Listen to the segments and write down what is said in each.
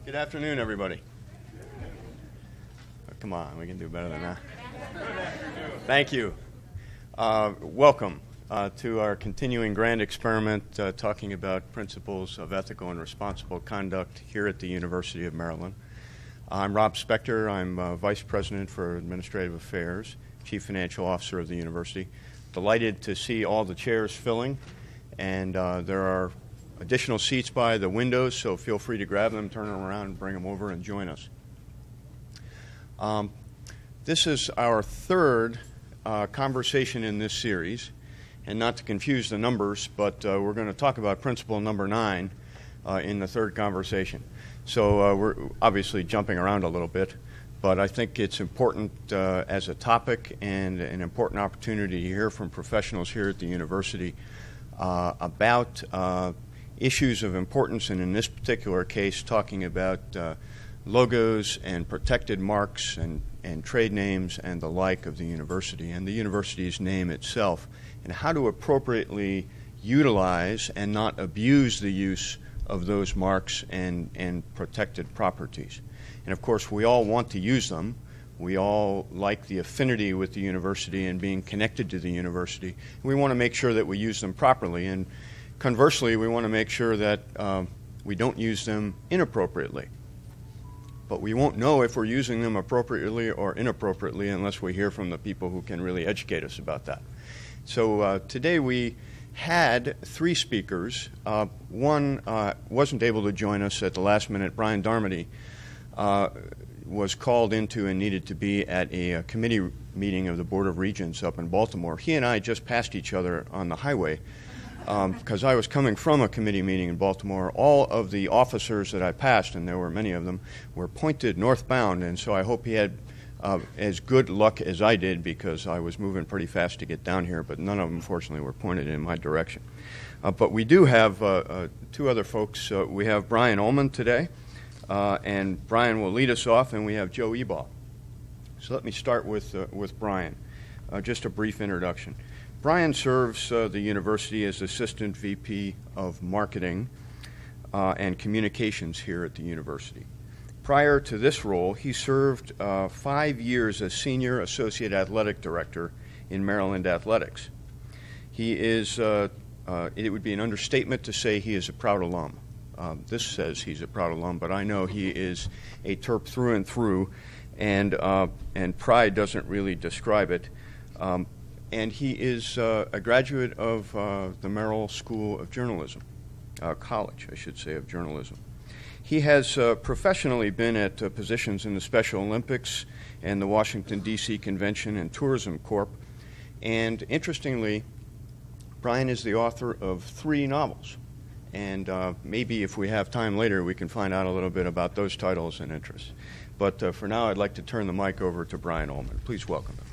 Good afternoon, everybody. Come on, we can do better than that. Thank you. Welcome to our continuing grand experiment talking about principles of ethical and responsible conduct here at the University of Maryland. I'm Rob Spector. I'm Vice President for Administrative Affairs, Chief Financial Officer of the university. Delighted to see all the chairs filling, and there are additional seats by the windows, so feel free to grab them, turn them around, and bring them over and join us. This is our third conversation in this series, and not to confuse the numbers, but we're going to talk about principle number 9 in the third conversation. So we're obviously jumping around a little bit, but I think it's important as a topic and an important opportunity to hear from professionals here at the university about issues of importance, and in this particular case, talking about logos and protected marks and trade names and the like of the university and the university's name itself, and how to appropriately utilize and not abuse the use of those marks and protected properties. And of course, we all want to use them. We all like the affinity with the university and being connected to the university. We want to make sure that we use them properly. And conversely, we want to make sure that we don't use them inappropriately. But we won't know if we're using them appropriately or inappropriately unless we hear from the people who can really educate us about that. So today we had 3 speakers. One wasn't able to join us at the last minute. Brian Darmody was called into and needed to be at a committee meeting of the Board of Regents up in Baltimore. He and I just passed each other on the highway because I was coming from a committee meeting in Baltimore. All of the officers that I passed, and there were many of them, were pointed northbound, and so I hope he had as good luck as I did, because I was moving pretty fast to get down here, but none of them, fortunately, were pointed in my direction. But we do have 2 other folks. We have Brian Ullman today, and Brian will lead us off, and we have Joe Ebal. So let me start with Brian. Just a brief introduction. Brian serves the university as Assistant VP of Marketing and Communications here at the university. Prior to this role, he served 5 years as Senior Associate Athletic Director in Maryland Athletics. He is, it would be an understatement to say he is a proud alum. This says he's a proud alum, but I know he is a Terp through and through, and pride doesn't really describe it. And he is a graduate of the Merrill School of Journalism, College, I should say, of Journalism. He has professionally been at positions in the Special Olympics and the Washington, D.C. Convention and Tourism Corp. And interestingly, Brian is the author of 3 novels. And maybe if we have time later, we can find out a little bit about those titles and interests. But for now, I'd like to turn the mic over to Brian Ullman. Please welcome him.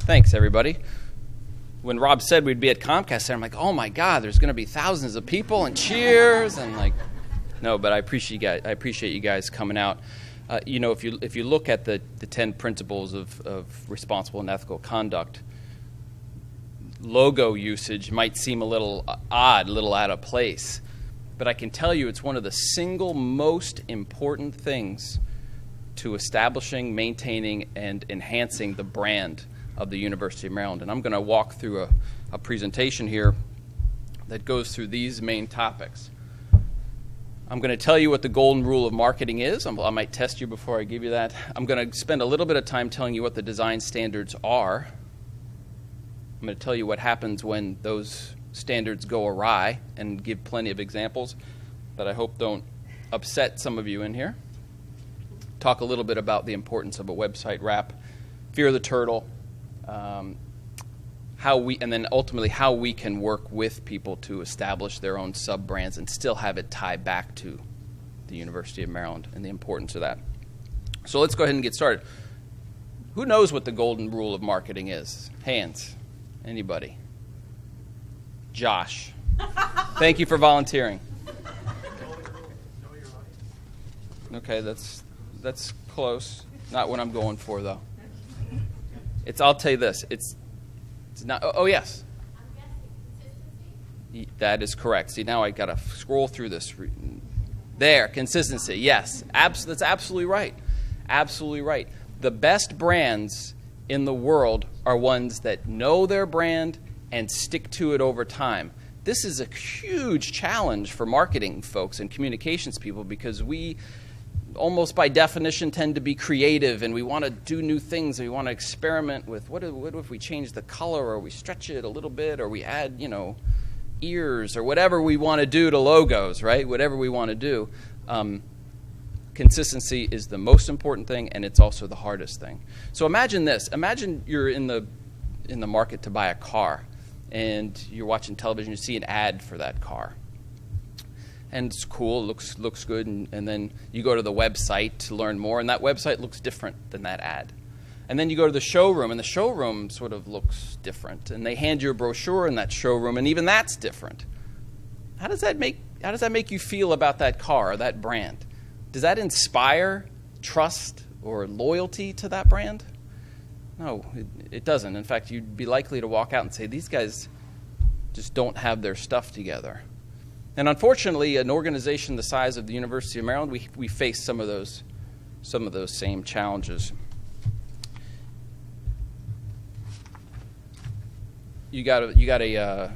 Thanks, everybody. When Rob said we'd be at Comcast, I'm like, oh my God, there's going to be thousands of people and cheers and like, no. But I appreciate you guys coming out. You know, if you look at the 10 principles of responsible and ethical conduct, logo usage might seem a little odd, a little out of place, but I can tell you it's one of the single most important things to establishing, maintaining, and enhancing the brand of the University of Maryland. And I'm going to walk through a presentation here that goes through these main topics. I'm going to tell you what the golden rule of marketing is. I might test you before I give you that. I'm going to spend a little bit of time telling you what the design standards are. I'm going to tell you what happens when those standards go awry and give plenty of examples that I hope don't upset some of you in here. Talk a little bit about the importance of a website wrap, fear of the turtle, and then ultimately how we can work with people to establish their own sub-brands and still have it tie back to the University of Maryland and the importance of that. So let's go ahead and get started. Who knows what the golden rule of marketing is? Hands. Anybody? Josh. Thank you for volunteering. Okay, that's close. Not what I'm going for, though. I'll tell you this. It's not. Oh yes. That is correct. See, now I got to scroll through this. There, consistency. Yes, that's absolutely right. Absolutely right. The best brands in the world are ones that know their brand and stick to it over time. This is a huge challenge for marketing folks and communications people, because we almost by definition tend to be creative, and we want to do new things, and we want to experiment with what if we change the color, or we stretch it a little bit, or we add, ears, or whatever we want to do to logos, right? Whatever we want to do. Consistency is the most important thing, and it's also the hardest thing. So imagine this. Imagine you're in the market to buy a car, and you're watching television, you see an ad for that car. And it's cool, it looks good, and then you go to the website to learn more, and that website looks different than that ad. And then you go to the showroom, and the showroom sort of looks different, and they hand you a brochure in that showroom, and even that's different. How does that make you feel about that car or that brand? Does that inspire trust or loyalty to that brand? No, it doesn't. In fact, you'd be likely to walk out and say, these guys just don't have their stuff together. And unfortunately, an organization the size of the University of Maryland, we face some of those same challenges. You got a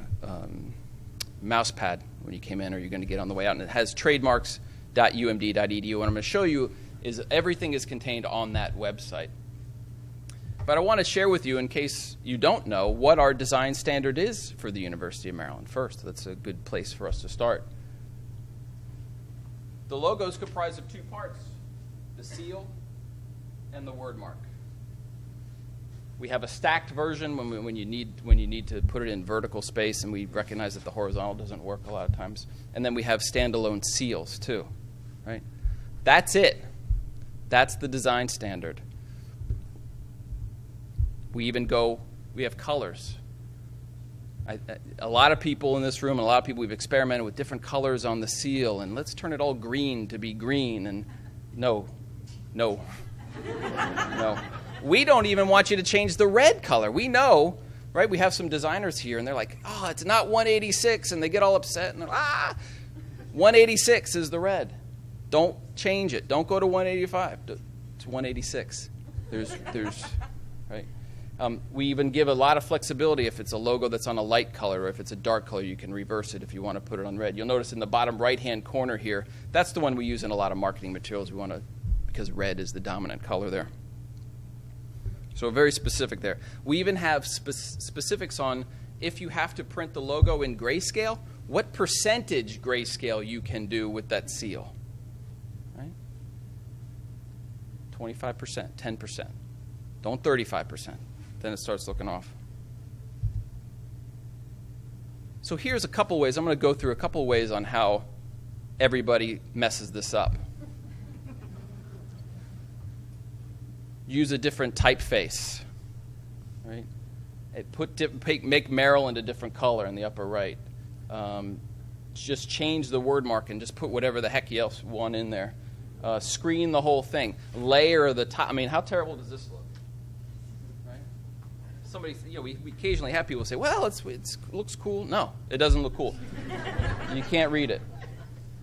mouse pad when you came in, or you're going to get on the way out, and it has trademarks.umd.edu. What I'm going to show you is everything is contained on that website. But I want to share with you, in case you don't know, what our design standard is for the University of Maryland first. That's a good place for us to start. The logo is comprised of two parts, the seal and the word mark. We have a stacked version when you need to put it in vertical space, and we recognize that the horizontal doesn't work a lot of times. And then we have standalone seals too, right? That's it. That's the design standard. We have colors. A lot of people in this room, and a lot of people, we've experimented with different colors on the seal, and let's turn it all green to be green, and no. We don't even want you to change the red color. We know, right? We have some designers here, and they're like, oh, it's not 186, and they get all upset, and they're 186 is the red. Don't change it. Don't go to 185. It's 186. There's right? We even give a lot of flexibility. If it's a logo that's on a light color, or if it's a dark color, you can reverse it if you want to put it on red. You'll notice in the bottom right-hand corner here, that's the one we use in a lot of marketing materials. Because red is the dominant color there. So very specific there. We even have specifics on if you have to print the logo in grayscale, what percentage grayscale you can do with that seal. Right? 25%, 10%. Don't 35%. Then it starts looking off. So here's a couple ways. I'm going to go through a couple ways on how everybody messes this up. Use a different typeface, right? Make Maryland a different color in the upper right. Just change the word mark and just put whatever the heck you else want in there. Screen the whole thing. Layer the top. I mean, how terrible does this look? Right? Somebody, we occasionally have people say, "Well, it looks cool." No, it doesn't look cool. You can't read it.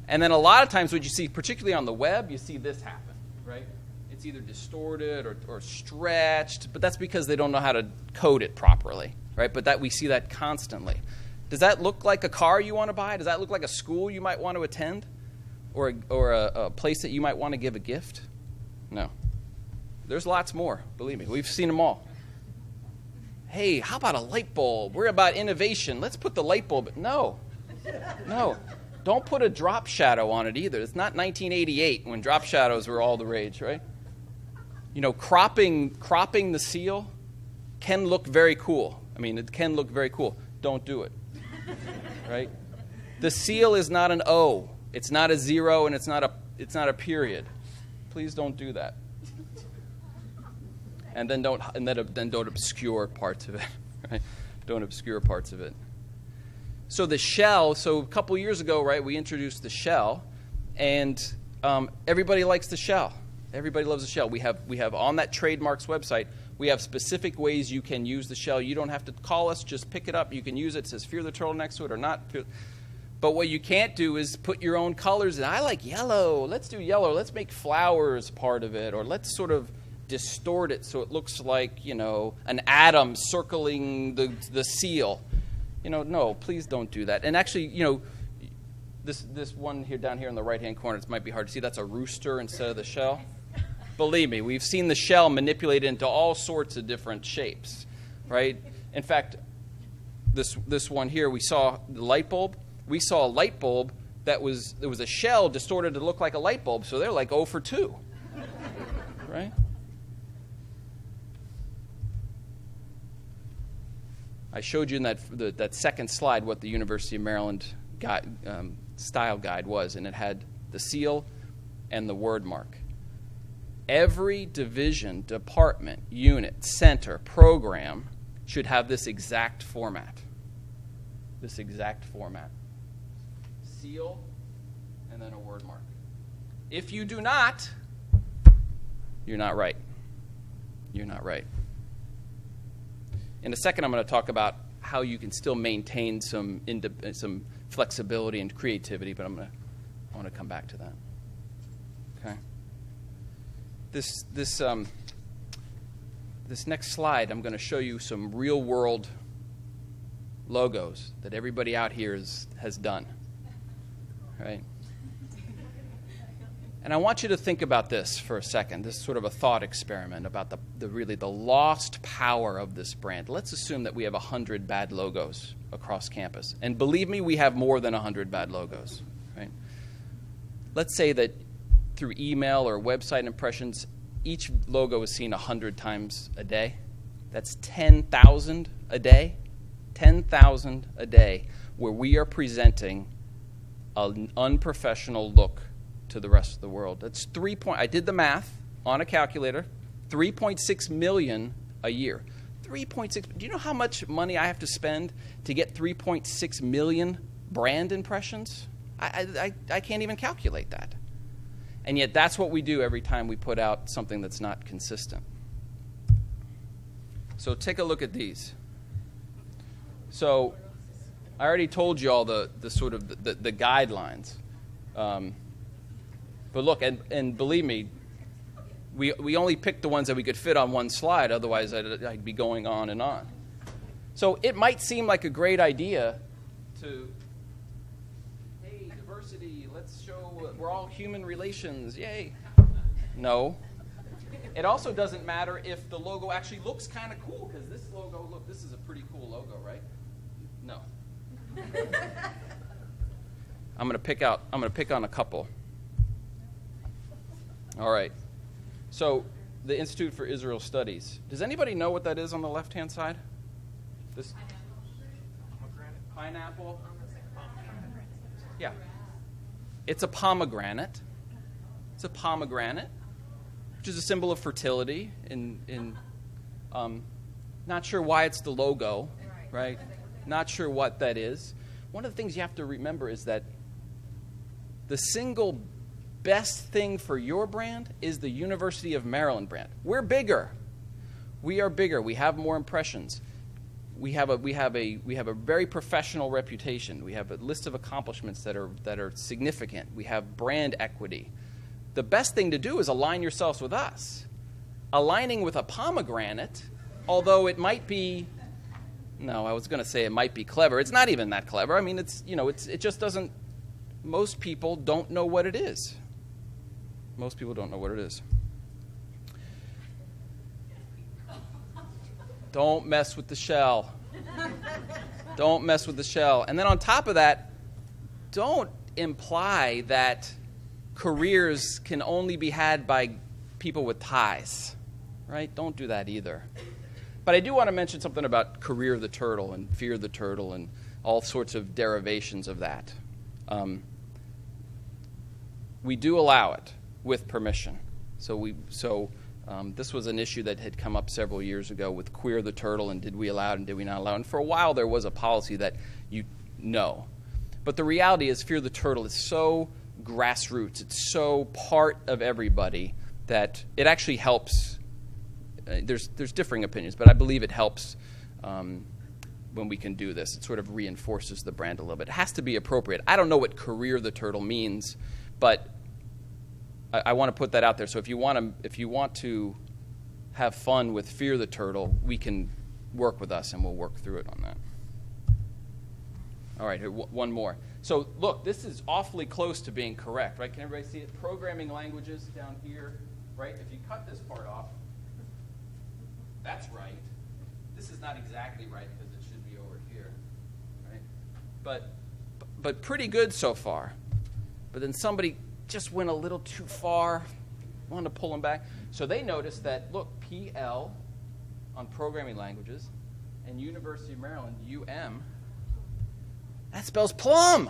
And then a lot of times, what you see, particularly on the web, you see this happen, right? It's either distorted or stretched, but that's because they don't know how to code it properly, right? But we see that constantly. Does that look like a car you want to buy? Does that look like a school you might want to attend? Or a place that you might want to give a gift? No. There's lots more, believe me. We've seen them all. Hey, how about a light bulb? We're about innovation. Let's put the light bulb. No. Don't put a drop shadow on it either. It's not 1988 when drop shadows were all the rage, right? Cropping the seal can look very cool. I mean, it can look very cool. Don't do it, right? The seal is not an O. It's not a 0, and it's not a period. Please don't do that. And then don't obscure parts of it, right? Don't obscure parts of it. So the shell. So a couple years ago, right, we introduced the shell, and everybody likes the shell. Everybody loves the shell. We have on that Trademarks website We have specific ways you can use the shell. You don't have to call us. Just pick it up. You can use it. It says Fear the Turtle next to it or not. But what you can't do is put your own colors in. I like yellow. Let's do yellow. Let's make flowers part of it. Or let's sort of distort it so it looks like, you know, an atom circling the seal. You know, no, please don't do that. And actually, you know, this one here down here in the right-hand corner, it might be hard to see. That's a rooster instead of the shell. Believe me, we've seen the shell manipulated into all sorts of different shapes, right? In fact, this one here, we saw the light bulb. We saw a light bulb there was a shell distorted to look like a light bulb, so they're like 0 for 2, right? I showed you in that second slide what the University of Maryland style guide was, and it had the seal and the word mark. Every division, department, unit, center, program should have this exact format. This exact format. Seal and then a word mark. If you do not, you're not right. You're not right. In a second, I'm going to talk about how you can still maintain some flexibility and creativity, but I want to come back to that. Okay. This next slide, I'm going to show you some real-world logos that everybody out here has done. Right? And I want you to think about this for a second. This is sort of a thought experiment about the lost power of this brand. Let's assume that we have 100 bad logos across campus. And believe me, we have more than 100 bad logos. Right? Let's say that through email or website impressions, each logo is seen 100 times a day. That's 10,000 a day. 10,000 a day where we are presenting an unprofessional look to the rest of the world. That's I did the math on a calculator, 3.6 million a year. 3.6. Do you know how much money I have to spend to get 3.6 million brand impressions? I can't even calculate that. And yet that's what we do every time we put out something that's not consistent. So take a look at these. So I already told you all the sort of the guidelines. But look, and believe me, we only picked the ones that we could fit on one slide. Otherwise, I'd be going on and on. So it might seem like a great idea to, hey, diversity, let's show we're all human relations, yay. No. It also doesn't matter if the logo actually looks kind of cool, because this logo, look, this is a pretty cool logo, right? No. I'm going to pick on a couple. All right. So the Institute for Israel Studies. Does anybody know what that is on the left-hand side? This pineapple. Yeah. It's a pomegranate. It's a pomegranate, which is a symbol of fertility. Not sure why it's the logo, right? Not sure what that is. One of the things you have to remember is that the single best thing for your brand is the University of Maryland brand. We're bigger. We are bigger. We have more impressions. We have a very professional reputation. We have a list of accomplishments that are significant. We have brand equity. The best thing to do is align yourselves with us. Aligning with a pomegranate, although it might be, no, I was going to say it might be clever. It's not even that clever. I mean, it just doesn't. Most people don't know what it is. Most people don't know what it is. Don't mess with the shell. Don't mess with the shell. And then on top of that, don't imply that careers can only be had by people with ties, right? Don't do that either. But I do want to mention something about career of the turtle and fear of the turtle and all sorts of derivations of that. We do allow it with permission. So this was an issue that had come up several years ago with Queer the Turtle, and did we allow it and did we not allow it? And for a while there was a policy that you know. But the reality is Fear the Turtle is so grassroots, it's so part of everybody that it actually helps there's differing opinions, but I believe it helps when we can do this. It sort of reinforces the brand a little bit. It has to be appropriate. I don't know what career the turtle means, but I want to put that out there. So if you want to have fun with Fear the Turtle, we can work with us and we'll work through it on that. All right, here, one more. So look, this is awfully close to being correct, right? Can everybody see it? Programming languages down here, right? If you cut this part off, that's right. This is not exactly right because it should be over here, right? But pretty good so far. But then somebody just went a little too far, wanted to pull them back. So they noticed that, look, PL on programming languages and University of Maryland, UM, that spells plum.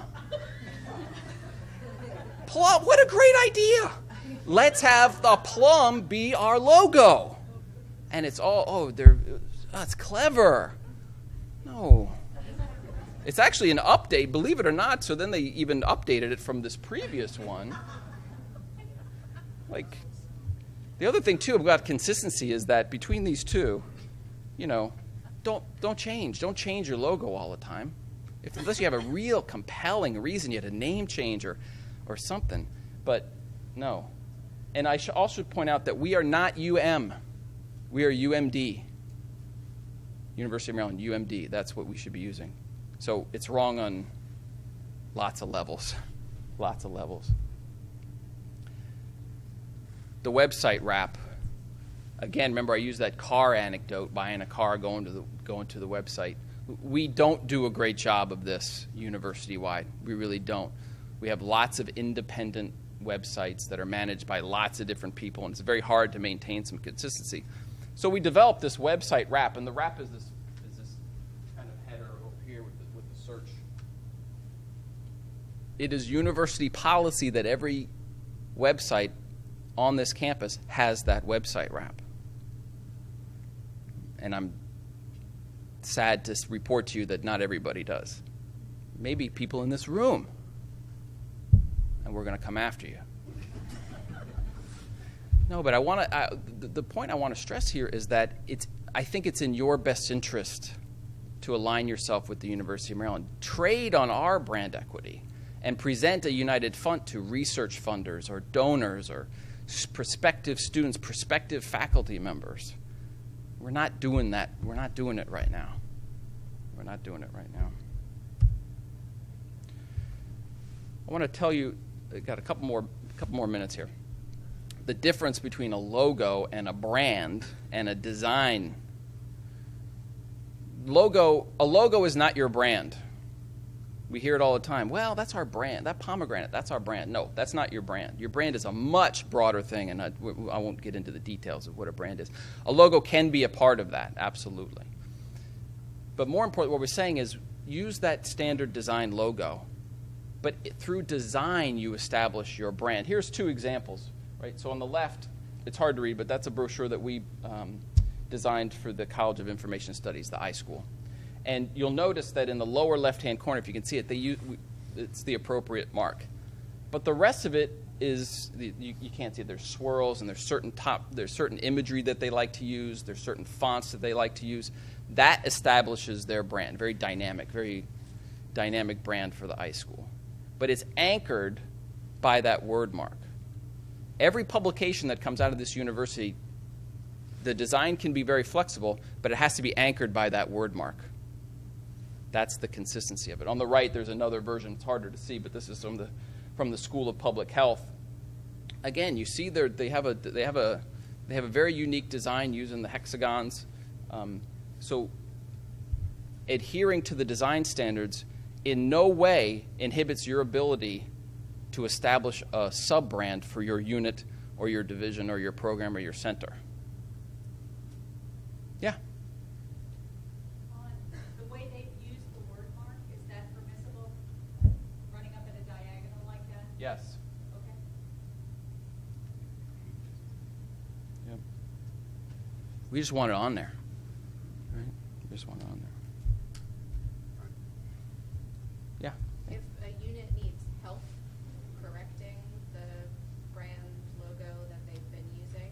Plum, what a great idea. Let's have the plum be our logo. And it's all, that's clever. No. It's actually an update, believe it or not, so then they even updated it from this previous one. Like, the other thing, too, about consistency is that between these two, don't change. Don't change your logo all the time. Unless you have a real compelling reason, you had a name change or something. But no. And I should also point out that we are not UM. We are UMD. University of Maryland, UMD. That's what we should be using. So it's wrong on lots of levels. Lots of levels. The website wrap. Again, remember I used that car anecdote, buying a car, going to the website. We don't do a great job of this university-wide. We really don't. We have lots of independent websites that are managed by lots of different people, and it's very hard to maintain some consistency. So we developed this website wrap, and the wrap is this kind of header over here with the search. It is university policy that every website on this campus has that website wrap. And I'm sad to report to you that not everybody does. Maybe people in this room. And we're going to come after you. No, but the point I want to stress here is that I think it's in your best interest to align yourself with the University of Maryland. Trade on our brand equity and present a united front to research funders or donors or prospective students, prospective faculty members. We're not doing that. We're not doing it right now. We're not doing it right now. I want to tell you, I've got a couple more minutes here. The difference between a logo and a brand and a design. A logo is not your brand. We hear it all the time. Well, that's our brand. That pomegranate, that's our brand. No, that's not your brand. Your brand is a much broader thing, and I won't get into the details of what a brand is. A logo can be a part of that, absolutely. But more important, what we're saying is use that standard design logo, but through design you establish your brand. Here's two examples, right? So on the left, it's hard to read, but that's a brochure that we designed for the College of Information Studies, the iSchool. And you'll notice that in the lower left-hand corner, if you can see it, it's the appropriate mark. But the rest of it is, you can't see it. There's swirls, and there's certain imagery that they like to use. There's certain fonts that they like to use. That establishes their brand, very dynamic brand for the iSchool. But it's anchored by that word mark. Every publication that comes out of this university, the design can be very flexible, but it has to be anchored by that word mark. That's the consistency of it. On the right, there's another version. It's harder to see, but this is from the School of Public Health. Again, you see they have a very unique design using the hexagons. So adhering to the design standards in no way inhibits your ability to establish a sub-brand for your unit or your division or your program or your center. Yeah? The way they use the word mark, is that permissible? Running up at a diagonal like that? Yes. Okay. Yep. We just want it on there. Right? We just want it on there. Yeah. If a unit needs help correcting the brand logo that they've been using,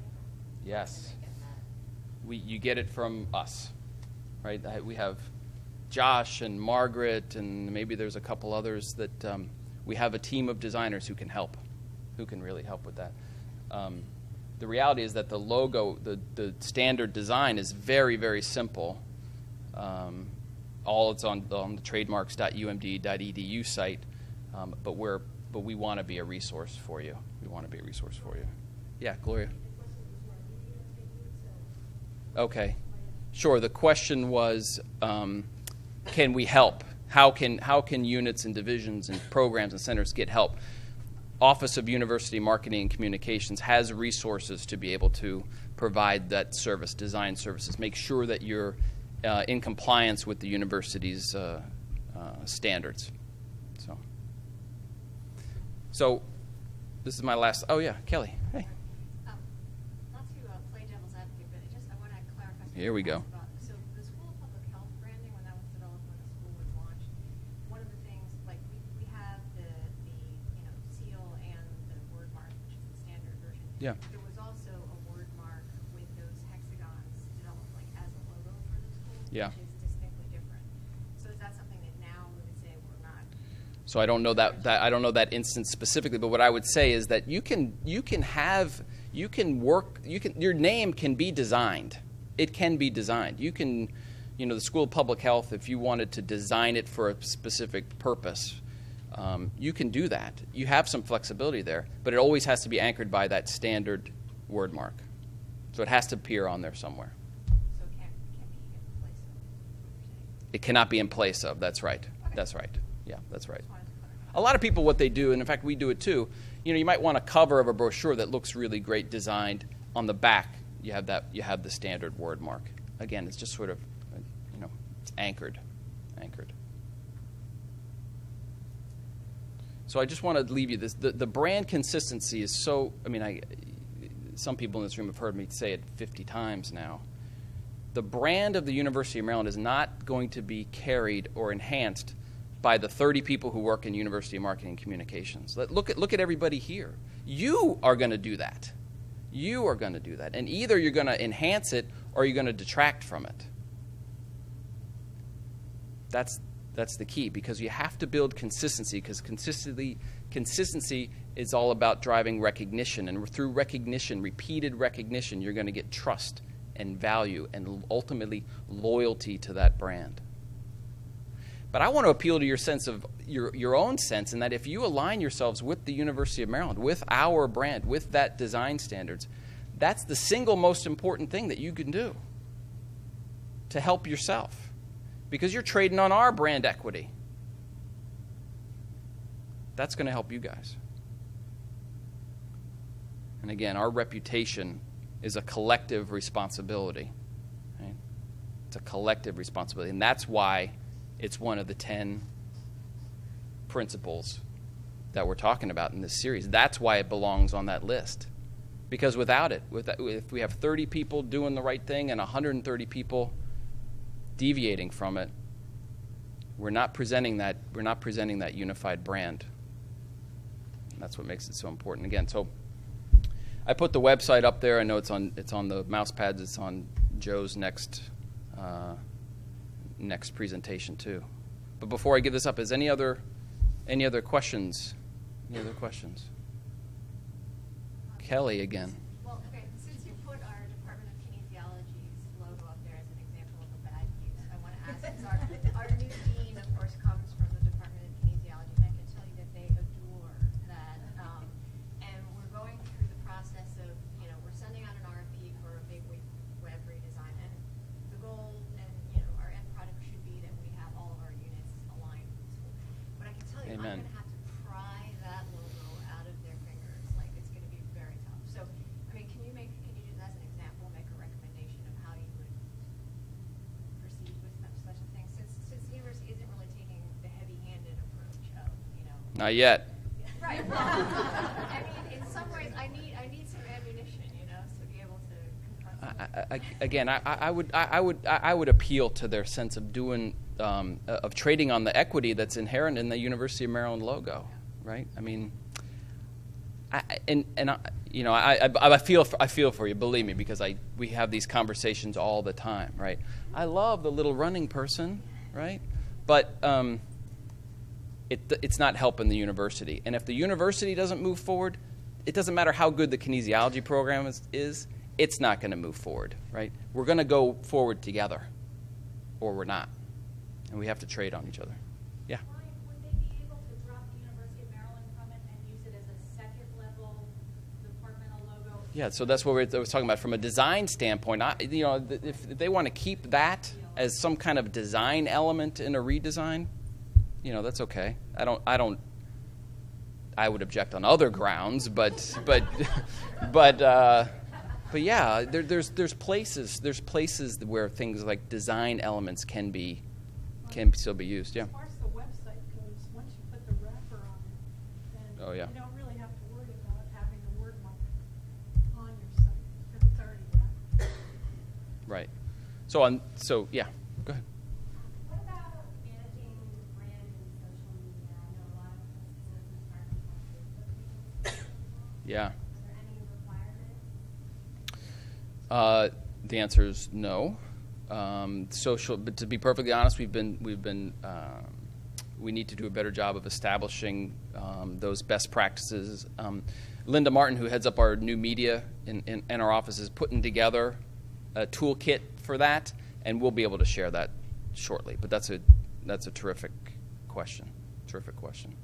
Yes. can they get that? You get it from us, right? We have Josh and Margaret, and maybe there's a couple others that we have a team of designers who can help, who can really help with that. The reality is that the logo, the standard design is very, very simple. All it's on the trademarks.umd.edu site, but we want to be a resource for you. We want to be a resource for you. Yeah, Gloria. Okay, sure. The question was, can we help? How can units and divisions and programs and centers get help? Office of University Marketing and Communications has resources to be able to provide that service, design services. Make sure that you're in compliance with the university's standards. So this is my last. Oh yeah, Kelly. Hey. Not to play devil's advocate, but I want to clarify something. Here we go. So the School of Public Health branding, when that was developed, when the school was launched, one of the things, like we have the seal and the word mark, which is the standard version. Yeah. There was also a word mark with those hexagons developed like as a logo for the school, Yeah. which is distinctly different. So is that something that now we would say we're not? So I don't know I don't know that instance specifically, but what I would say is that your name can be designed. It can be designed. You can, the School of Public Health, if you wanted to design it for a specific purpose, you can do that. You have some flexibility there, but it always has to be anchored by that standard word mark. So it has to appear on there somewhere. So it can't be in place of what you're saying? It cannot be in place of. That's right. Okay. That's right. Yeah, that's right. Just wanted to clarify. A lot of people, what they do, and in fact we do it too, you might want a cover of a brochure that looks really great designed. On the back, you have the standard word mark. Again, it's just sort of, it's anchored. So I just want to leave you this. The brand consistency is so, some people in this room have heard me say it 50 times now. The brand of the University of Maryland is not going to be carried or enhanced by the 30 people who work in University of Marketing and Communications. Look at everybody here. You are going to do that. You are going to do that. And either you're going to enhance it or you're going to detract from it. That's the key, because you have to build consistency, because consistency is all about driving recognition. And through recognition, repeated recognition, you're going to get trust and value and ultimately loyalty to that brand. But I want to appeal to your sense of your own sense, in that if you align yourselves with the University of Maryland, with our brand, with that design standards, that's the single most important thing that you can do to help yourself, because you're trading on our brand equity. That's going to help you guys. And again, our reputation is a collective responsibility. Right? It's a collective responsibility, and that's why it's one of the 10 principles that we're talking about in this series. That's why it belongs on that list. Because without it, if we have 30 people doing the right thing and 130 people deviating from it, we're not presenting that unified brand. And that's what makes it so important. Again, so I put the website up there. I know it's on the mouse pads. It's on Joe's next presentation too. But before I give this up, is any other questions? Any other questions? Kelly again. Well, okay, since you put our Department of Kinesiology's logo up there as an example of a bad use, I want to ask, since our new dean, of course, comes from the Department of Kinesiology, and I can tell you that they adore that. And we're going through the process of, we're sending out an RFP for a big web redesign, and the goal and, our end product should be that we have all of our units aligned with the school. But I can tell you, Amen. I'm going to have to pry that logo out of their fingers. Like, it's going to be very tough. So, can you just, as an example, make a recommendation of how you would proceed with such a thing? Since the university isn't really taking the heavy-handed approach of, Not yet. Right. In some ways, I need some ammunition, to be able to confront. I would appeal to their sense of of trading on the equity that's inherent in the University of Maryland logo, right? you know, I feel for you, believe me, because we have these conversations all the time, right? I love the little running person, right? But it's not helping the university. And if the university doesn't move forward, it doesn't matter how good the kinesiology program is, it's not going to move forward, right? We're going to go forward together, or we're not. And we have to trade on each other. Yeah? Ryan, would they be able to drop the University of Maryland from it and use it as a second level departmental logo? Yeah, so that's what I was talking about. From a design standpoint, if they want to keep that as some kind of design element in a redesign, that's okay. I would object on other grounds, but yeah, there's places where things like design elements can still be used. Yeah. As far as the website goes, once you put the wrapper on it, then you don't really have to worry about having the word mark on your site because it's already wrapped. Right. So yeah. Go ahead. What about managing brand and social media? I know a lot of businesses are starting to Yeah. Are there any requirements? The answer is no. Social, but to be perfectly honest, we need to do a better job of establishing those best practices. Linda Martin, who heads up our new media in our office, is putting together a toolkit for that, and we'll be able to share that shortly. But that's a terrific question. Terrific question.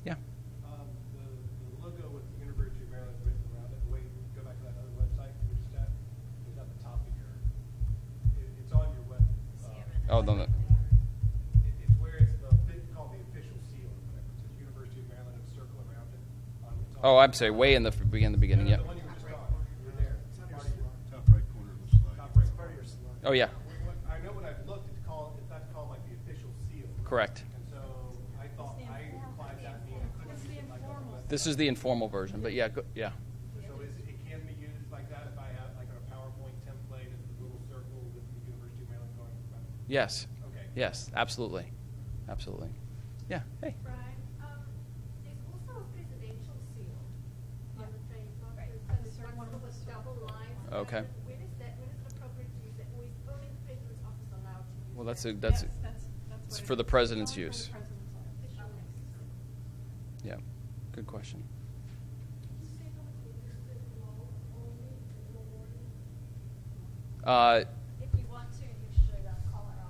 Yeah. The logo with the University of Maryland written around it, go back to that other website we were just at, it's at the top of it's on your web. Oh, no. It's where it's called the official seal or whatever. It says University of Maryland and a circle around it. Oh, I'm sorry. Way in the beginning. Yeah. The one you were just on. You're there. It's part of your Top right corner of the slide. top right part of your slide. Oh, yeah. I know when I've looked, that's called like the official seal. Correct. And so I thought I implied that mean it couldn't be like on the website. This is the informal version, but yeah. Yeah. So it can be used like that if I have like a PowerPoint template and the little circle with the University of Maryland going around it? Yes. Okay. Yes. Absolutely. Absolutely. Yeah. Hey. Brian, there's also a presidential seal on the trademark. Right. There's Certain one one with with double lines. Okay. When is it appropriate to use it? Or is only the president's office allowed to use it? Well, that's Yes, it's what for it the is. president's Only for use. the president's office. Yeah. Good question. If you want to, you should call our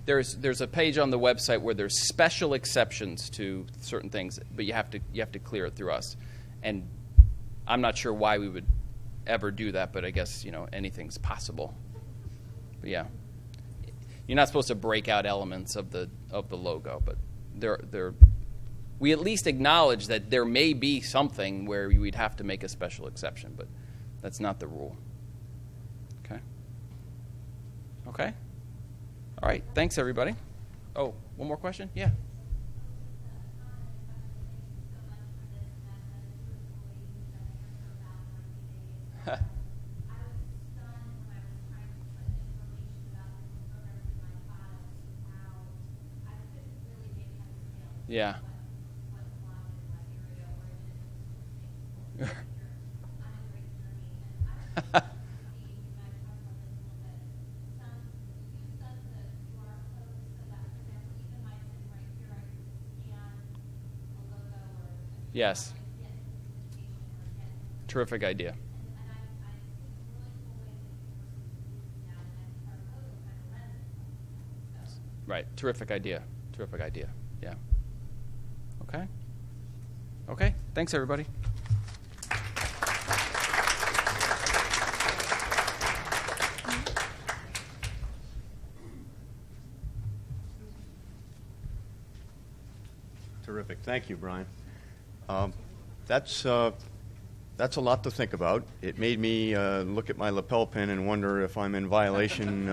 office. There's a page on the website where there's special exceptions to certain things, but you have to clear it through us. And I'm not sure why we would ever do that, but I guess anything's possible. But yeah, you're not supposed to break out elements of the logo, but we at least acknowledge that there may be something where we'd have to make a special exception, but that's not the rule. Okay. Okay. All right. Thanks, everybody. Oh, one more question? Yeah. Yeah. Yes. Terrific idea. Right. Terrific idea. Terrific idea. Yeah. Okay. Okay. Thanks, everybody. Terrific. Thank you, Brian. That's a lot to think about. It made me look at my lapel pin and wonder if I'm in violation.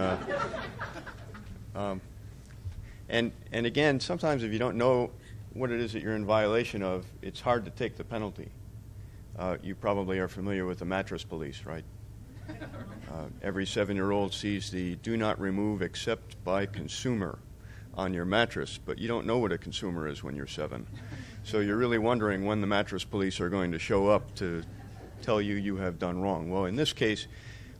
And again, sometimes if you don't know what it is that you're in violation of, it's hard to take the penalty. You probably are familiar with the mattress police, right? Every 7-year-old sees the "do not remove except by consumer" on your mattress, but you don't know what a consumer is when you're 7. So you're really wondering when the mattress police are going to show up to tell you you have done wrong. Well, in this case,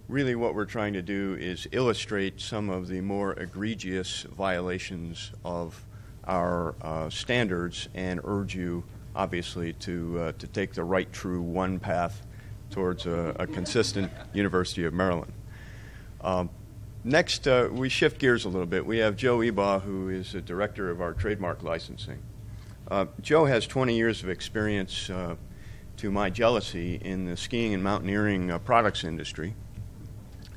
really what we're trying to do is illustrate some of the more egregious violations of our standards and urge you, obviously, to take the right, true one path towards a consistent University of Maryland. Next, we shift gears a little bit. We have Joe Ebaugh, who is the director of our trademark licensing. Joe has 20 years of experience, to my jealousy, in the skiing and mountaineering products industry,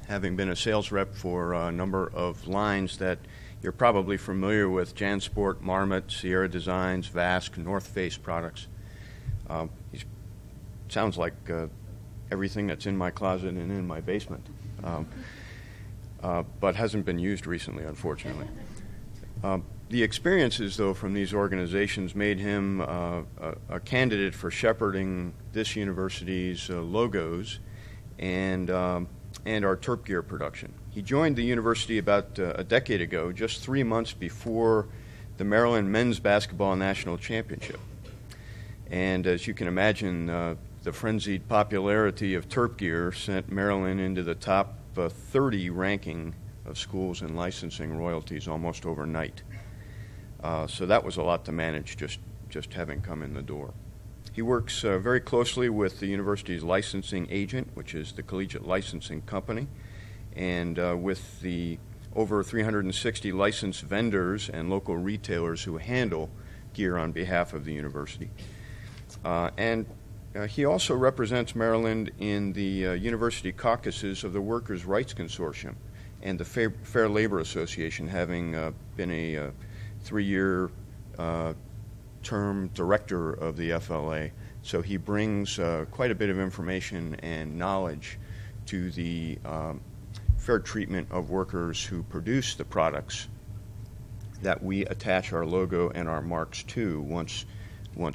having been a sales rep for a number of lines that you're probably familiar with: JanSport, Marmot, Sierra Designs, Vask, North Face products. He sounds like everything that's in my closet and in my basement, but hasn't been used recently, unfortunately. The experiences, though, from these organizations made him a candidate for shepherding this university's logos and our Terp gear production. He joined the university about a decade ago, just 3 months before the Maryland Men's Basketball National Championship. And as you can imagine, the frenzied popularity of Terp gear sent Maryland into the top 30 ranking of schools and licensing royalties almost overnight. So that was a lot to manage, just having come in the door. He works very closely with the university's licensing agent, which is the Collegiate Licensing Company, and with the over 360 licensed vendors and local retailers who handle gear on behalf of the university. He also represents Maryland in the university caucuses of the Workers' Rights Consortium and the Fair Labor Association, having been a 3-year term director of the FLA. So he brings quite a bit of information and knowledge to the fair treatment of workers who produce the products that we attach our logo and our marks to once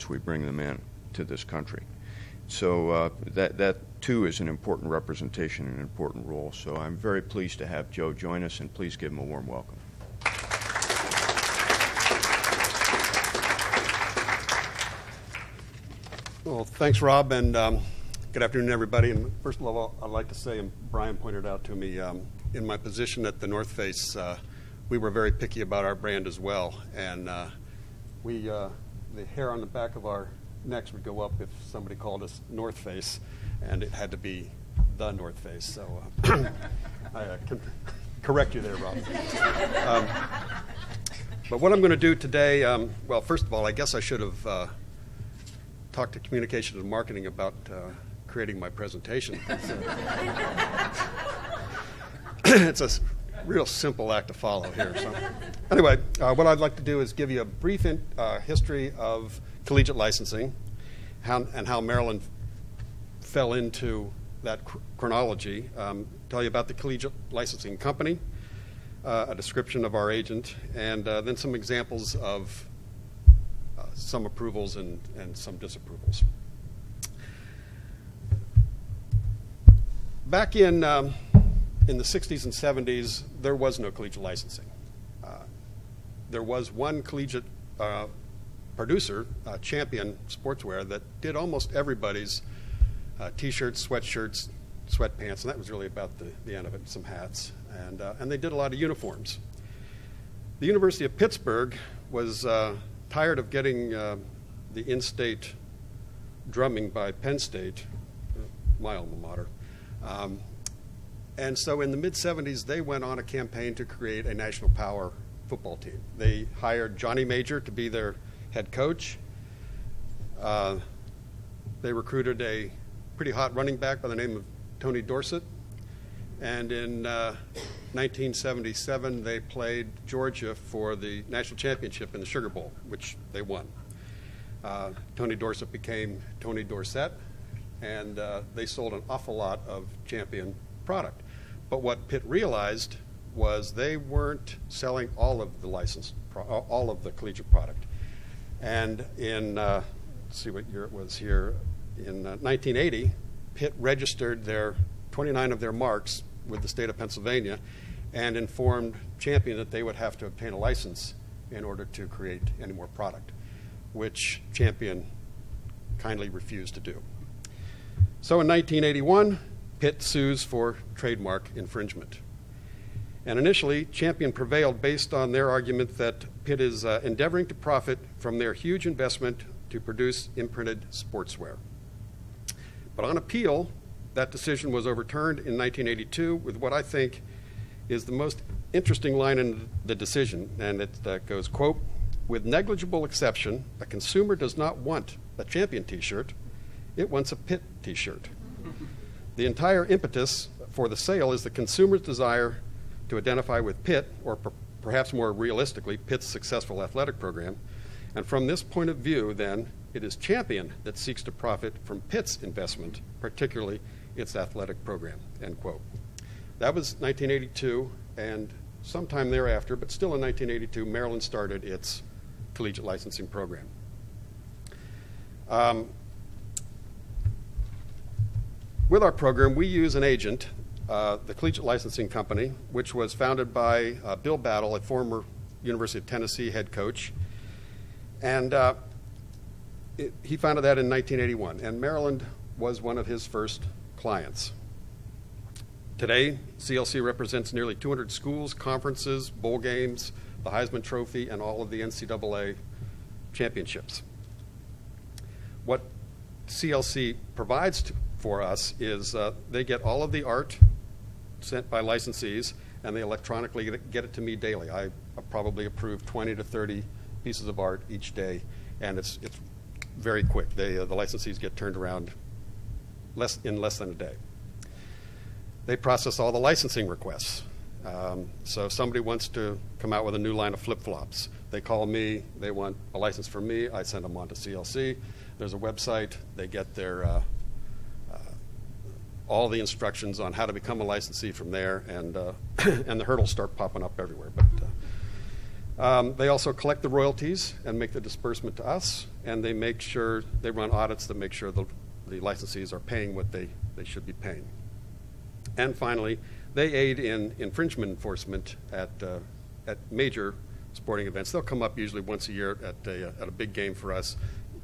we bring them in to this country. So that too is an important representation and an important role. So I'm very pleased to have Joe join us, and please give him a warm welcome. Well, thanks, Rob, and good afternoon, everybody. And first of all, I'd like to say, and Brian pointed out to me, in my position at the North Face, we were very picky about our brand as well. And the hair on the back of our necks would go up if somebody called us North Face, and it had to be the North Face. So I can correct you there, Rob. But what I'm going to do today, well, first of all, I guess I should have talked to communications and marketing about creating my presentation. It's a real simple act to follow here. So anyway, what I'd like to do is give you a brief history of collegiate licensing and how Maryland fell into that chronology, tell you about the Collegiate Licensing Company, a description of our agent, and then some examples of some approvals and some disapprovals. Back in the 60s and 70s, there was no collegiate licensing. There was one collegiate producer, Champion Sportswear, that did almost everybody's T-shirts, sweatshirts, sweatpants, and that was really about the end of it, some hats. And they did a lot of uniforms. The University of Pittsburgh was tired of getting the in-state drumming by Penn State, my alma mater. And so in the mid-70s, they went on a campaign to create a national power football team. They hired Johnny Major to be their head coach. They recruited a pretty hot running back by the name of Tony Dorsett. And in 1977, they played Georgia for the national championship in the Sugar Bowl, which they won. Tony Dorsett became Tony Dorsett, and they sold an awful lot of Champion product. But what Pitt realized was they weren't selling all of the all of the collegiate product. And in, let's see what year it was here, in 1980, Pitt registered 29 of their marks with the state of Pennsylvania and informed Champion that they would have to obtain a license in order to create any more product, which Champion kindly refused to do. So in 1981, Pitt sues for trademark infringement. And initially, Champion prevailed based on their argument that Pitt is endeavoring to profit from their huge investment to produce imprinted sportswear. But on appeal, that decision was overturned in 1982 with what I think is the most interesting line in the decision, and it goes, quote, "With negligible exception, a consumer does not want a Champion t-shirt, it wants a Pitt t-shirt. The entire impetus for the sale is the consumer's desire to identify with Pitt, or perhaps more realistically, Pitt's successful athletic program. And from this point of view, then, it is Champion that seeks to profit from Pitt's investment, particularly its athletic program," end quote. That was 1982, and sometime thereafter, but still in 1982, Maryland started its collegiate licensing program. With our program, we use an agent, the Collegiate Licensing Company, which was founded by Bill Battle, a former University of Tennessee head coach. And he founded that in 1981, and Maryland was one of his first clients. Today, CLC represents nearly 200 schools, conferences, bowl games, the Heisman Trophy, and all of the NCAA championships. What CLC provides for us is they get all of the art sent by licensees, and they electronically get it to me daily. I probably approve 20 to 30 pieces of art each day, and it's very quick. The licensees get turned around in less than a day. They process all the licensing requests. So if somebody wants to come out with a new line of flip-flops, they call me, they want a license from me, I send them on to CLC. There's a website, they get their all the instructions on how to become a licensee from there, and the hurdles start popping up everywhere. But they also collect the royalties and make the disbursement to us, and they make sure, they run audits that make sure the licensees are paying what they should be paying. And finally, they aid in infringement enforcement at major sporting events. They'll come up usually once a year at a big game for us,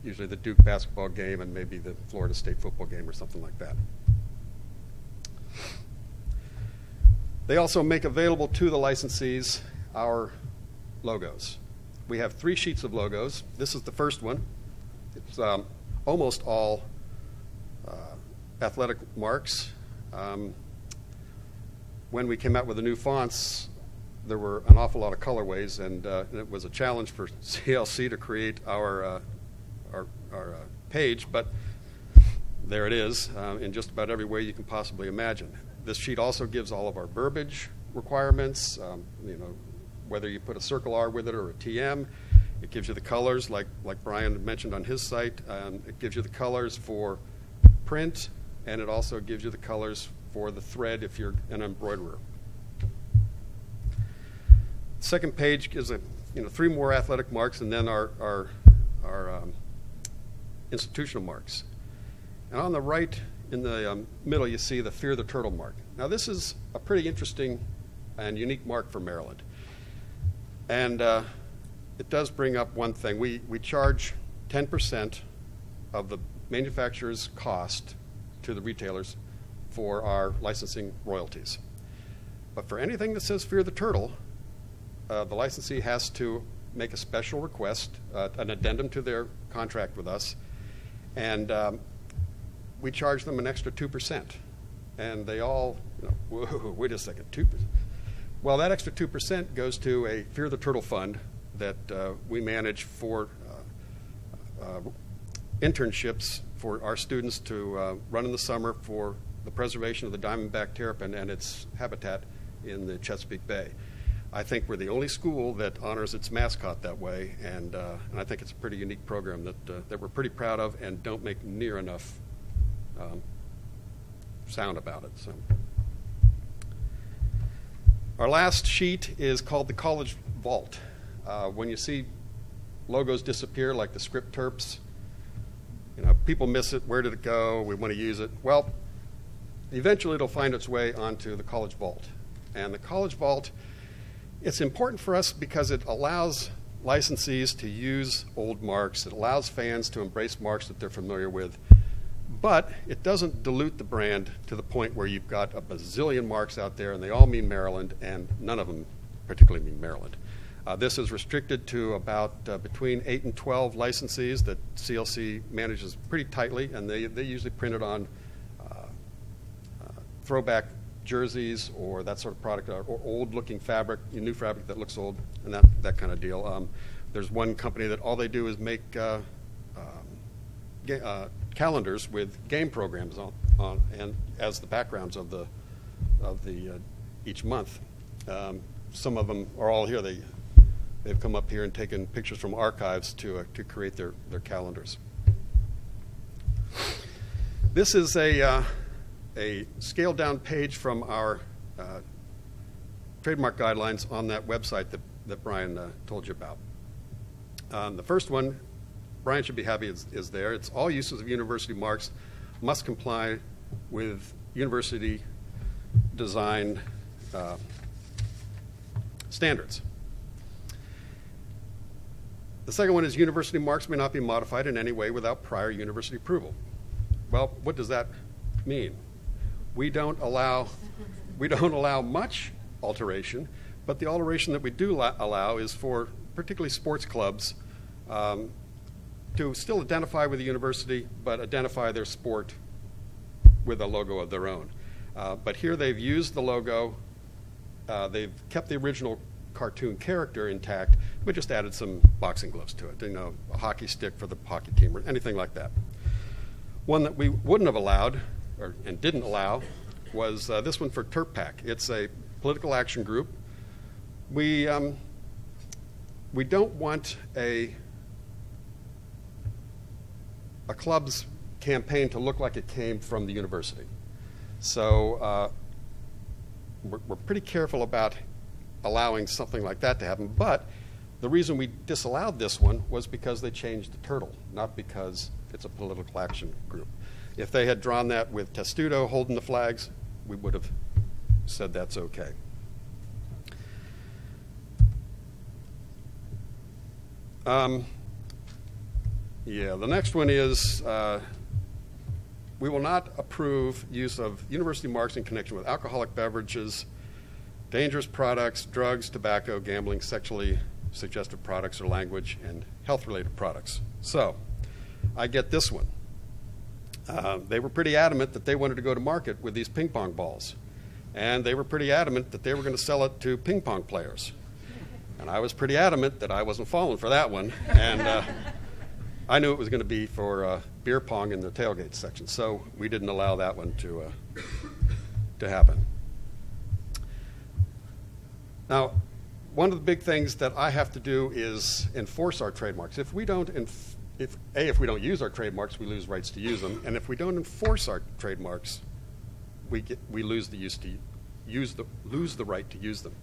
usually the Duke basketball game and maybe the Florida State football game or something like that. They also make available to the licensees our logos. We have 3 sheets of logos. This is the first one. It's almost all athletic marks. When we came out with the new fonts, there were an awful lot of colorways, and it was a challenge for CLC to create our page, but there it is in just about every way you can possibly imagine. This sheet also gives all of our verbiage requirements, whether you put a circle R with it or a TM. It gives you the colors, like Brian mentioned on his site. It gives you the colors for print, and it also gives you the colors for the thread if you're an embroiderer. Second page gives 3 more athletic marks, and then our institutional marks. And on the right in the middle, you see the Fear the Turtle mark. Now, this is a pretty interesting and unique mark for Maryland. And it does bring up one thing. We charge 10% of the manufacturer's cost to the retailers for our licensing royalties. But for anything that says Fear the Turtle, the licensee has to make a special request, an addendum to their contract with us, and we charge them an extra 2%. And they all, whoa, wait a second, 2%? Well, that extra 2% goes to a Fear the Turtle fund that we manage for internships for our students to run in the summer for the preservation of the diamondback terrapin and its habitat in the Chesapeake Bay. I think we're the only school that honors its mascot that way, and I think it's a pretty unique program that we're pretty proud of and don't make near enough sound about it. So, our last sheet is called the College Vault. When you see logos disappear, like the Script Terps, people miss it. Where did it go? We want to use it. Well, eventually it'll find its way onto the College Vault. And the College Vault, it's important for us because it allows licensees to use old marks. It allows fans to embrace marks that they're familiar with. But it doesn't dilute the brand to the point where you've got a bazillion marks out there and they all mean Maryland, and none of them particularly mean Maryland. This is restricted to about between 8 and 12 licensees that CLC manages pretty tightly, and they usually print it on throwback jerseys or that sort of product, or old-looking fabric, new fabric that looks old, and that kind of deal. There's one company that all they do is make calendars with game programs on and as the backgrounds of the each month. Some of them are all here. They've come up here and taken pictures from archives to create their calendars. This is a scaled down page from our trademark guidelines on that website that Brian told you about. The first one, Brian should be happy is there. It's all uses of university marks must comply with university design standards. The second one is university marks may not be modified in any way without prior university approval. Well, what does that mean? We don't allow much alteration, but the alteration that we do allow is for particularly sports clubs to still identify with the university, but identify their sport with a logo of their own. But here they've used the logo, they've kept the original cartoon character intact, but just added some boxing gloves to it, a hockey stick for the hockey team or anything like that. One that we wouldn't have allowed, and didn't allow, was this one for TERPAC. It's a political action group. We don't want a club's campaign to look like it came from the university. So we're pretty careful about allowing something like that to happen, but the reason we disallowed this one was because they changed the turtle, not because it's a political action group. If they had drawn that with Testudo holding the flags, we would have said that's okay. The next one is we will not approve use of university marks in connection with alcoholic beverages, dangerous products, drugs, tobacco, gambling, sexually suggestive products or language, and health-related products. So I get this one. They were pretty adamant that they wanted to go to market with these ping pong balls. And they were pretty adamant that they were going to sell it to ping pong players. And I was pretty adamant that I wasn't falling for that one. And I knew it was going to be for beer pong in the tailgate section. So we didn't allow that one to happen. Now, one of the big things that I have to do is enforce our trademarks. If we don't if we don't use our trademarks, we lose rights to use them, and if we don't enforce our trademarks, we lose the right to use them.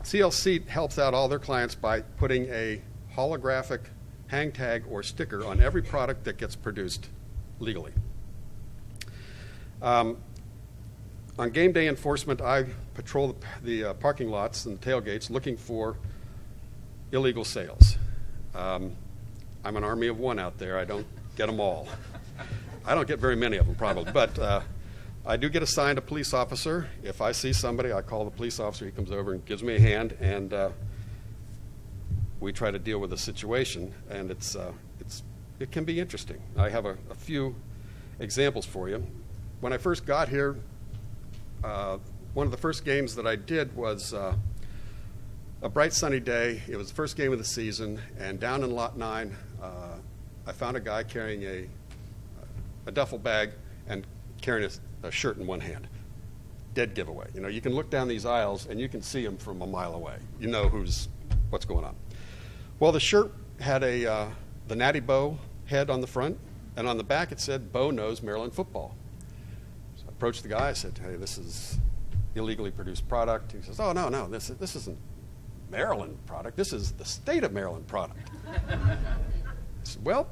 CLC helps out all their clients by putting a holographic hang tag or sticker on every product that gets produced legally. On game day enforcement, I patrol the parking lots and the tailgates looking for illegal sales. I'm an army of one out there. I don't get them all. I don't get very many of them, probably. But I do get assigned a police officer. If I see somebody, I call the police officer. He comes over and gives me a hand, and we try to deal with the situation. And it can be interesting. I have a few examples for you. When I first got here, one of the first games that I did was a bright sunny day. It was the first game of the season, and down in Lot 9, I found a guy carrying a duffel bag and carrying a shirt in one hand. Dead giveaway. You can look down these aisles and you can see him from a mile away. You know what's going on. Well, the shirt had the Natty Bo head on the front, and on the back it said, "Bo knows Maryland football." So I approached the guy. I said, "Hey, this is illegally produced product." He says, "Oh, no, this isn't Maryland product. This is the state of Maryland product." I said, "Well,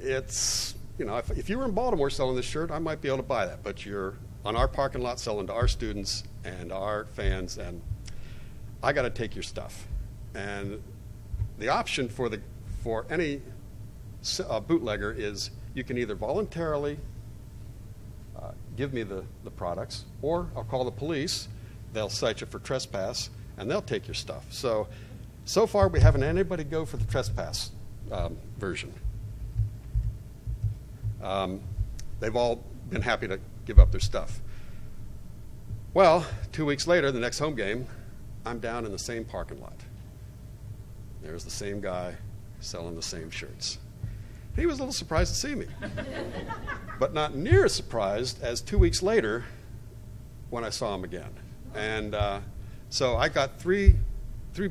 it's, if you were in Baltimore selling this shirt, I might be able to buy that, but you're on our parking lot selling to our students and our fans, and I got to take your stuff." And the option for any bootlegger is you can either voluntarily give me the products, or I'll call the police. They'll cite you for trespass, and they'll take your stuff. So far, we haven't had anybody go for the trespass version. They've all been happy to give up their stuff. Well, 2 weeks later, the next home game, I'm down in the same parking lot. There's the same guy selling the same shirts. He was a little surprised to see me, but not near as surprised as 2 weeks later when I saw him again. And so I got three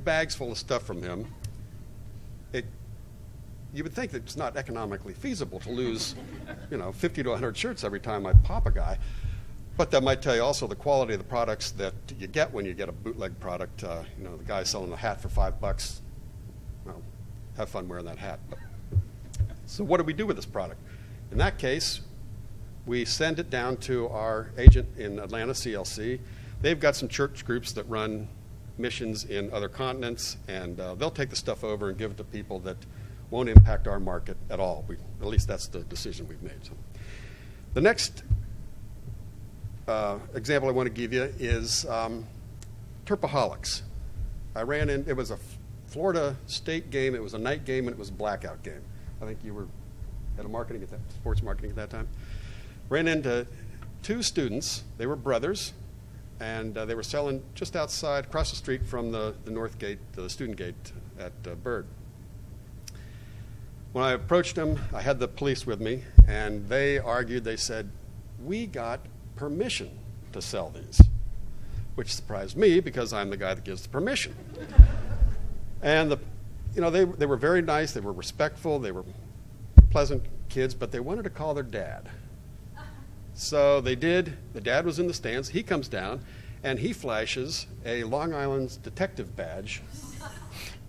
bags full of stuff from him. You would think that it's not economically feasible to lose, 50 to 100 shirts every time I pop a guy. But that might tell you also the quality of the products that you get when you get a bootleg product. The guy selling a hat for $5. Well, have fun wearing that hat. So what do we do with this product? In that case, we send it down to our agent in Atlanta, CLC. They've got some church groups that run missions in other continents, and they'll take the stuff over and give it to people that won't impact our market at all. At least that's the decision we've made. So, the next example I want to give you is Terpaholics. It was a Florida State game. It was a night game, and it was a blackout game. I think you were head of sports marketing at that time. Ran into two students. They were brothers, and they were selling just outside, across the street from the north gate, the student gate at Byrd. When I approached them, I had the police with me, and they argued. They said, "We got permission to sell these," which surprised me because I'm the guy that gives the permission. And they were very nice. They were respectful. They were pleasant kids, but they wanted to call their dad. So they did. The dad was in the stands. He comes down, and he flashes a Long Island's detective badge,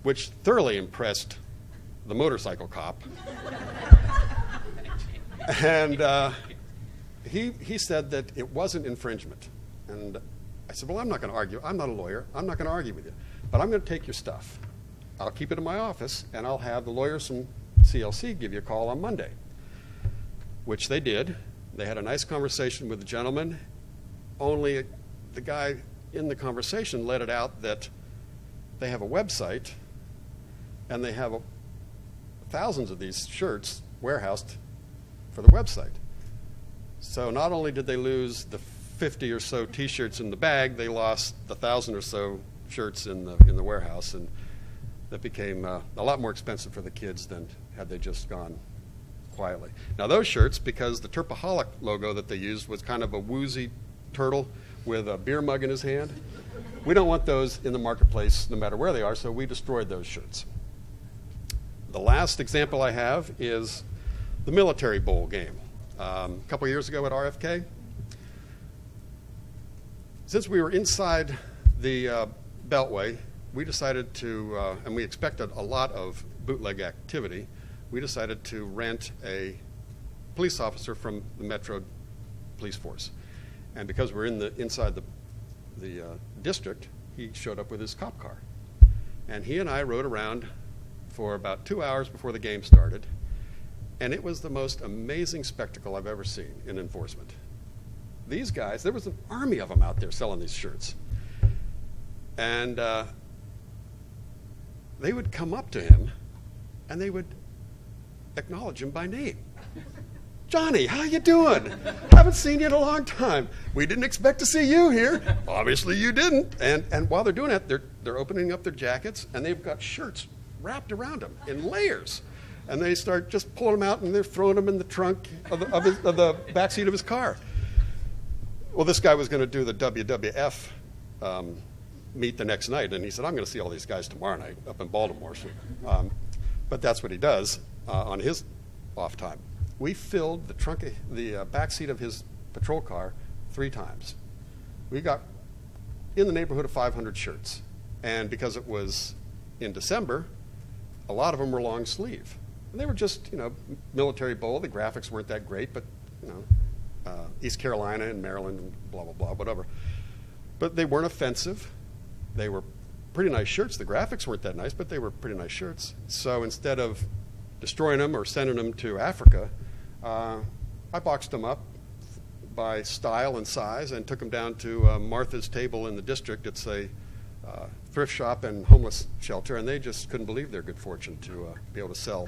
which thoroughly impressed the motorcycle cop. And he said that it wasn't infringement. And I said, well, I'm not going to argue. I'm not a lawyer. I'm not going to argue with you. But I'm going to take your stuff. I'll keep it in my office, and I'll have the lawyers from CLC give you a call on Monday, which they did. They had a nice conversation with the gentleman, only the guy in the conversation let it out that they have a website, and they have thousands of these shirts warehoused for the website. So not only did they lose the 50 or so T-shirts in the bag, they lost the 1,000 or so shirts in the warehouse, and that became a lot more expensive for the kids than had they just gone quietly. Now those shirts, because the Terpaholic logo that they used was kind of a woozy turtle with a beer mug in his hand, we don't want those in the marketplace no matter where they are, so we destroyed those shirts. The last example I have is the Military Bowl game. A couple years ago at RFK, since we were inside the Beltway, we decided to, and we expected a lot of bootleg activity, we decided to rent a police officer from the Metro Police Force. And because we're inside the district, he showed up with his cop car. And he and I rode around for about 2 hours before the game started. And it was the most amazing spectacle I've ever seen in enforcement. These guys, there was an army of them out there selling these shirts. And they would come up to him, and they would acknowledge him by name. "Johnny, how you doing? Haven't seen you in a long time. We didn't expect to see you here." Obviously you didn't. And while they're doing that, they're opening up their jackets, and they've got shirts wrapped around them in layers. And they start just pulling them out, and they're throwing them in the trunk of the backseat of his car. Well, this guy was going to do the WWF meet the next night, and he said, "I'm going to see all these guys tomorrow night up in Baltimore." So, but that's what he does on his off time. We filled the backseat of his patrol car 3 times. We got in the neighborhood of 500 shirts, and because it was in December, a lot of them were long sleeve. And they were just, Military Bowl. The graphics weren't that great, but East Carolina and Maryland and blah blah blah, whatever. But they weren't offensive. They were pretty nice shirts. The graphics weren't that nice, but they were pretty nice shirts. So instead of destroying them or sending them to Africa, I boxed them up by style and size and took them down to Martha's Table in the district. It's a thrift shop and homeless shelter, and they just couldn't believe their good fortune to be able to sell,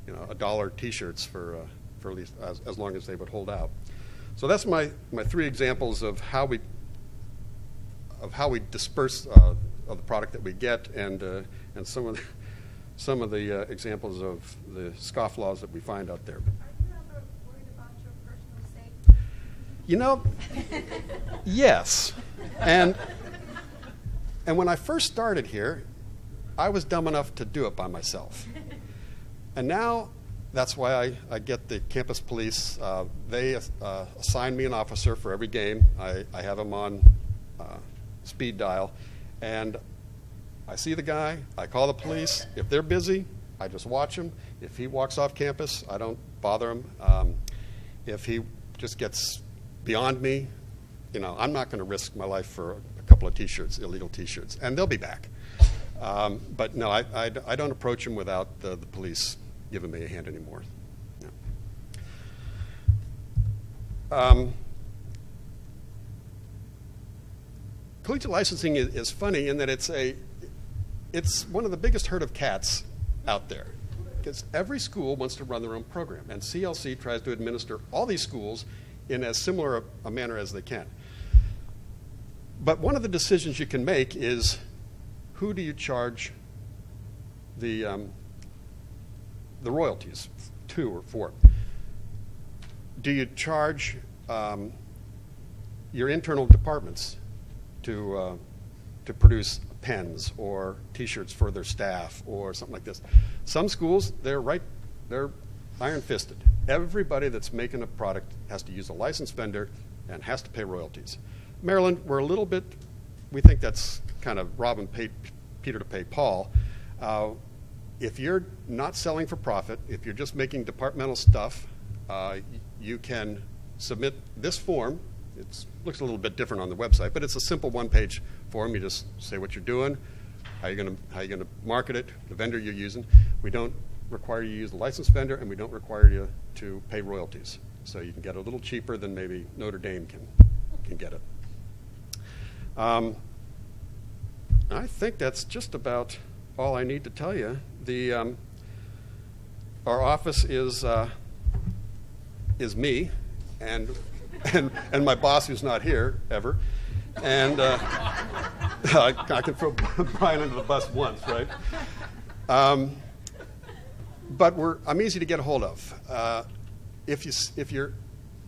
$1 T-shirts for at least as long as they would hold out. So that's my 3 examples of how we disperse of the product that we get, and some of the examples of the scofflaws that we find out there. Are you ever worried about your personal safety? Yes. And when I first started here, I was dumb enough to do it by myself. And now that's why I get the campus police. They assign me an officer for every game. I have them on speed dial. And I see the guy, I call the police. If they're busy, I just watch him. If he walks off campus, I don't bother him. If he just gets beyond me, I'm not going to risk my life for a couple of T-shirts, illegal T-shirts, and they'll be back. But no, I don't approach him without the police giving me a hand anymore. No. Collegiate licensing is funny in that it's one of the biggest herd of cats out there, because every school wants to run their own program, and CLC tries to administer all these schools in as similar a manner as they can. But one of the decisions you can make is, who do you charge the royalties to or for? Do you charge your internal departments to produce pens or T-shirts for their staff or something like this? Some schools, they're iron-fisted. Everybody that's making a product has to use a licensed vendor and has to pay royalties. Maryland, we're a little bit, we think that's kind of robbing Peter to pay Paul. If you're not selling for profit, if you're just making departmental stuff, you can submit this form. It looks a little bit different on the website, but it's a simple one-page form. You just say what you're doing, how you're going to market it, the vendor you're using. We don't require you to use a licensed vendor, and we don't require you to pay royalties. So you can get it a little cheaper than maybe Notre Dame can get it. I think that's just about all I need to tell you. Our office is me, and my boss, who's not here ever, and I can throw Brian under the bus once, right? But I'm easy to get a hold of. If you're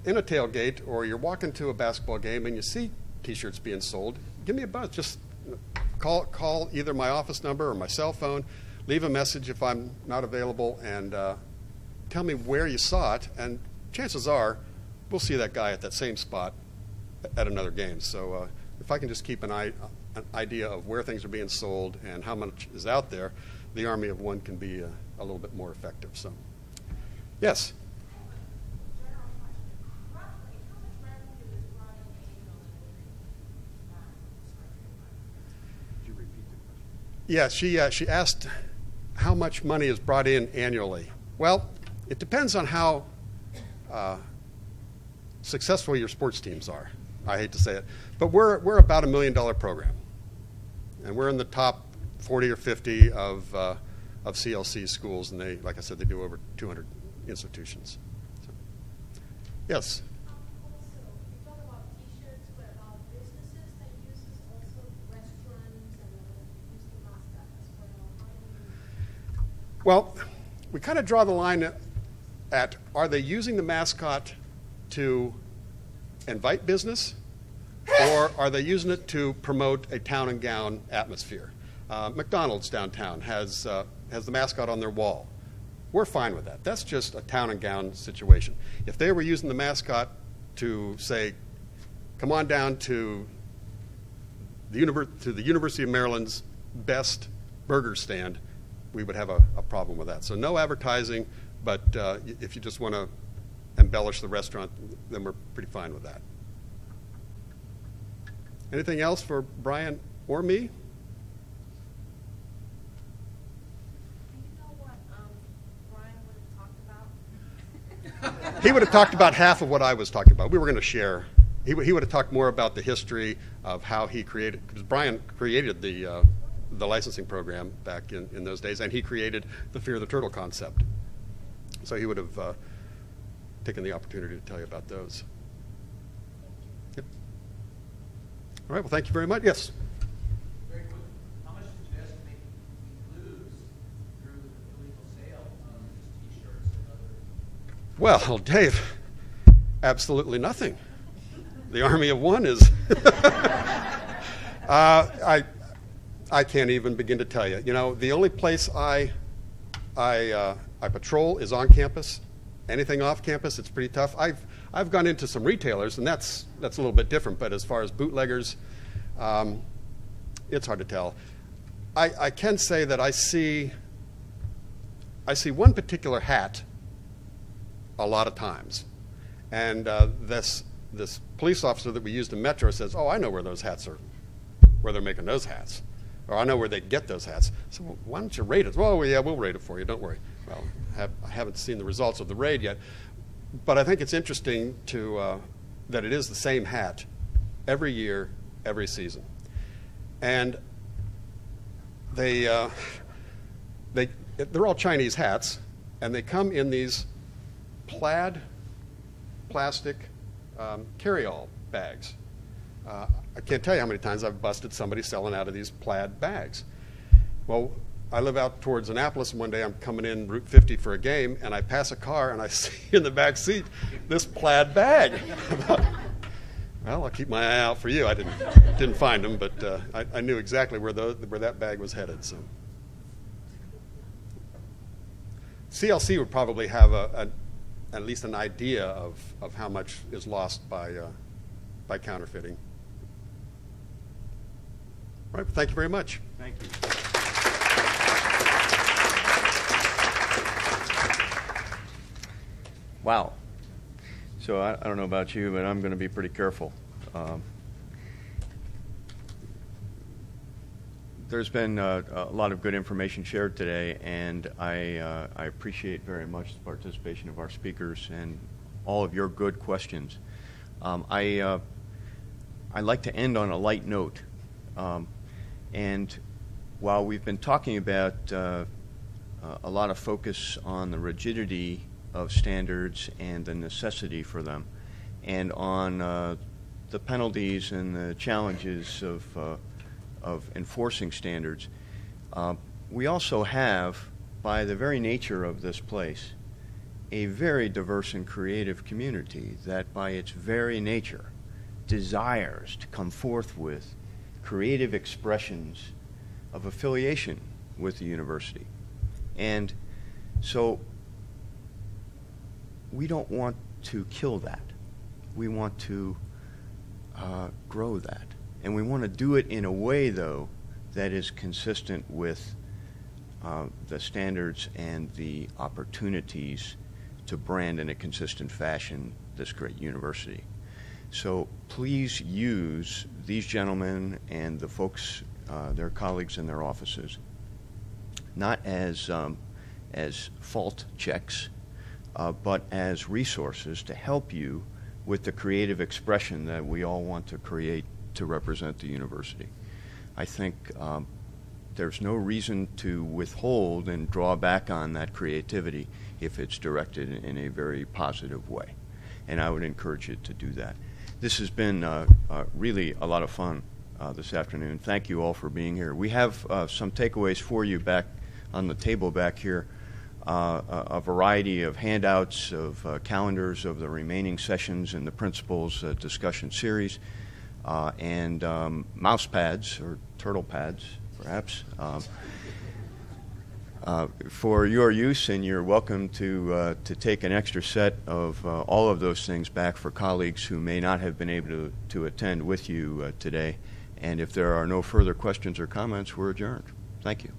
in a tailgate or you're walking to a basketball game and you see T-shirts being sold, give me a buzz. Just call either my office number or my cell phone. Leave a message if I'm not available, and tell me where you saw it. And chances are, we'll see that guy at that same spot at another game. So if I can just keep an idea of where things are being sold and how much is out there, the army of one can be a little bit more effective. So, yes. Yeah, she asked how much money is brought in annually. Well, it depends on how successful your sports teams are. I hate to say it, but we're about $1 million program, and we're in the top 40 or 50 of CLC schools, and they, like I said, they do over 200 institutions. So, yes. Also, you talk about T-shirts, but about businesses that uses also restaurants and use the mascot as well. Well, we kind of draw the line at, are they using the mascot to invite business, or are they using it to promote a town and gown atmosphere? McDonald's downtown has the mascot on their wall. We're fine with that. That's just a town and gown situation. If they were using the mascot to say, come on down to the University of Maryland's best burger stand, we would have a problem with that. So no advertising, but if you just want to embellish the restaurant, then we're pretty fine with that. Anything else for Brian or me? he would have talked about half of what I was talking about. We were going to share. He would have talked more about the history of how he created, because Brian created the licensing program back in those days, and he created the Fear of the Turtle concept. So he would have taken the opportunity to tell you about those. Yep. All right, well, thank you very much. Yes? Very quick, how much did you estimate we lose through the illegal sale of these T-shirts and other? Well, Dave, absolutely nothing. The army of one is... I can't even begin to tell you. You know, the only place I patrol is on campus. Anything off campus, it's pretty tough. I've gone into some retailers, and that's a little bit different. But as far as bootleggers, it's hard to tell. I can say that I see one particular hat a lot of times, and this police officer that we used in Metro says, "Oh, I know where those hats are, where they're making those hats." Or I know where they get those hats. So well, why don't you rate it? Well, yeah, we'll rate it for you. Don't worry. Well, I haven't seen the results of the raid yet, but I think it's interesting that it is the same hat every year, every season, and they're all Chinese hats, and they come in these plaid plastic carry-all bags. I can't tell you how many times I've busted somebody selling out of these plaid bags. Well, I live out towards Annapolis, and one day I'm coming in Route 50 for a game, and I pass a car, and I see in the back seat this plaid bag. I thought, well, I'll keep my eye out for you. I didn't find them, but I knew exactly where that bag was headed. So, CLC would probably have at least an idea of how much is lost by counterfeiting. All right, well, thank you very much. Thank you. Wow. So I don't know about you, but I'm going to be pretty careful. There's been a lot of good information shared today, and I appreciate very much the participation of our speakers and all of your good questions. I like to end on a light note. And while we've been talking about a lot of focus on the rigidity of standards and the necessity for them, and on the penalties and the challenges of enforcing standards, we also have, by the very nature of this place, a very diverse and creative community that by its very nature desires to come forth with creative expressions of affiliation with the university. And so we don't want to kill that. We want to grow that. And we want to do it in a way, though, that is consistent with the standards and the opportunities to brand in a consistent fashion this great university. So please use these gentlemen and the folks, their colleagues in their offices, not as fault checks, but as resources to help you with the creative expression that we all want to create to represent the university. I think there's no reason to withhold and draw back on that creativity if it's directed in a very positive way. And I would encourage you to do that. This has been really a lot of fun this afternoon. Thank you all for being here. We have some takeaways for you back on the table back here, a variety of handouts of calendars of the remaining sessions in the principals discussion series, and mouse pads or turtle pads, perhaps, for your use, and you're welcome to take an extra set of all of those things back for colleagues who may not have been able to attend with you today. And if there are no further questions or comments, we're adjourned. Thank you.